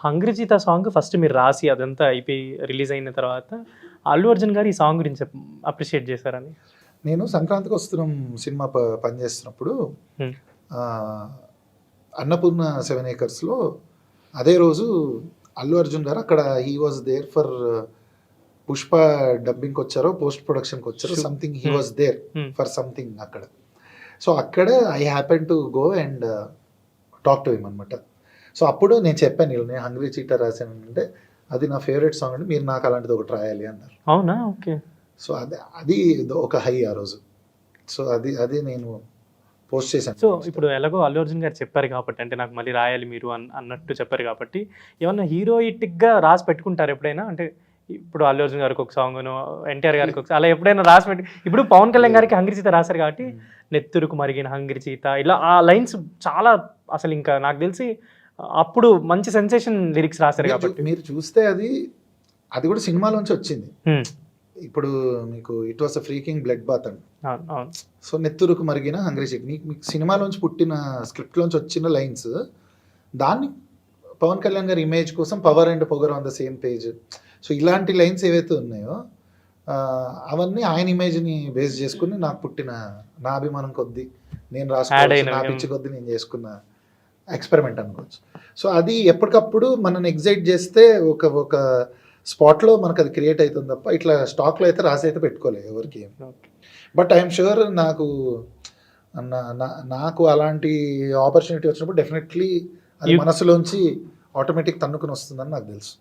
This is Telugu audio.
'హంగ్రీ సాంగ్ ఫస్ట్ మీరు రాసి అదంతా అయిపోయి రిలీజ్ అయిన తర్వాత అల్లు అర్జున్ గారు ఈ సాంగ్ గురించి అప్రిషియేట్ చేశారని. నేను సంక్రాంతికి వస్తున్నాం సినిమా పనిచేస్తున్నప్పుడు హ్మ్. అన్నపూర్ణ 7 ఏకర్స్లో అదే రోజు అల్లు అర్జున్ గారు అక్కడ he was there for Pushpa డబ్బింగ్కి వచ్చారో పోస్ట్ ప్రొడక్షన్కి వచ్చారో something he was there for something అక్కడ. సో అక్కడ I happen to go and talk to him అనమాట. సో అప్పుడు నేను చెప్పాను, నేను హంగ్రీ చీటర్ రాశాను అంటే అది నా ఫేవరెట్ సాంగ్ అండి, మీరు నాకు అలాంటిది ఒకటి రాయాలి అన్నారు. అవునా? ఓకే. సో అది ఒక హై ఆ రోజు. సో అది నేను పోస్ట్ చేశాను. సో ఇప్పుడు ఎలాగో అల్లు అర్జున్ గారు చెప్పారు కాబట్టి, అంటే నాకు మళ్ళీ రాయాలి మీరు అన్నట్టు చెప్పారు కాబట్టి, ఏమన్నా హీరోయిటిక్గా రాసి పెట్టుకుంటారు ఎప్పుడైనా? అంటే ఇప్పుడు అల్లు అర్జున్ గారికి ఒక సాంగ్ను, ఎన్టీఆర్ గారికి ఒక అలా ఎప్పుడైనా రాసి పెట్టి, ఇప్పుడు పవన్ కళ్యాణ్ గారికి హంగ్రీ చీత రాశారు కాబట్టి నెత్తురుకు మరిగిన హంగ్రీ చీత ఇలా ఆ లైన్స్ చాలా అసలు ఇంకా నాకు తెలిసి అప్పుడు మంచి సెన్సేషన్ లిరిక్స్ రాశారు కాబట్టి. మీరు చూస్తే అది కూడా సినిమాలోంచి వచ్చింది. ఇప్పుడు మీకు it was a freaking blood bath అండి. సో నెత్తురుకు మరిగిన హంగ్రీ చీట్ మీకు సినిమాలోంచి పుట్టిన స్క్రిప్ట్లోంచి వచ్చిన లైన్స్, దాన్ని పవన్ కళ్యాణ్ గారి ఇమేజ్ కోసం పవర్ అండ్ పొగర్ on the same page, so ఇలాంటి లైన్స్ ఏవైతే ఉన్నాయో అవన్నీ ఆయన ఇమేజ్ని బేస్ చేసుకుని నాకు పుట్టిన నా అభిమానం కొద్దీ నేను రాసుకోవచ్చు, నా పిచ్చి కొద్దీ నేను చేసుకున్న ఎక్స్పెరిమెంట్ అనుకోవచ్చు. సో అది ఎప్పటికప్పుడు మనల్ని ఎగ్జైట్ చేస్తే ఒక స్పాట్లో మనకు అది క్రియేట్ అవుతుంది తప్ప ఇట్లా స్టాక్లో అయితే రాసి అయితే పెట్టుకోలేదు ఎవరికి. బట్ ఐఎమ్ షూర్ నాకు అలాంటి ఆపర్చునిటీ వచ్చినప్పుడు డెఫినెట్లీ అది మనసులోంచి ఆటోమేటిక్ తన్నుకుని వస్తుందని నాకు తెలుసు.